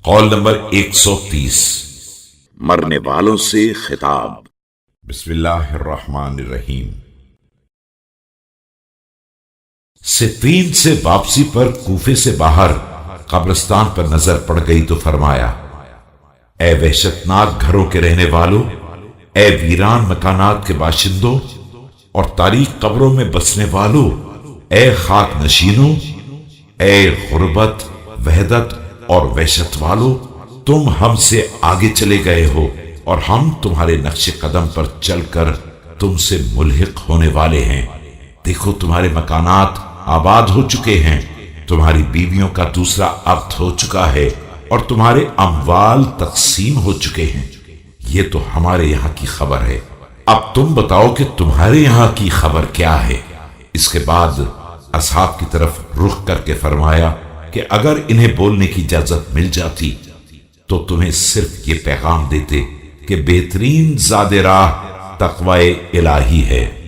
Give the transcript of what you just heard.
قول نمبر 130۔ مرنے والوں سے خطاب۔ بسم اللہ الرحمن الرحیم۔ صفین سے واپسی پر کوفے سے باہر قبرستان پر نظر پڑ گئی تو فرمایا، اے وحشتناک گھروں کے رہنے والوں، اے ویران مکانات کے باشندوں اور تاریک قبروں میں بسنے والوں، اے خاک نشینوں، اے غربت، وحدت اور وحشت والوں، تم ہم سے آگے چلے گئے ہو اور ہم تمہارے نقش قدم پر چل کر تم سے ملحق ہونے والے ہیں۔ دیکھو تمہارے مکانات آباد ہو چکے ہیں، تمہاری بیویوں کا دوسرا عقد ہو چکا ہے اور تمہارے اموال تقسیم ہو چکے ہیں۔ یہ تو ہمارے یہاں کی خبر ہے، اب تم بتاؤ کہ تمہارے یہاں کی خبر کیا ہے۔ اس کے بعد اصحاب کی طرف رخ کر کے فرمایا کہ اگر انہیں بولنے کی اجازت مل جاتی تو تمہیں صرف یہ پیغام دیتے کہ بہترین زاد راہ تقوی الہی ہے۔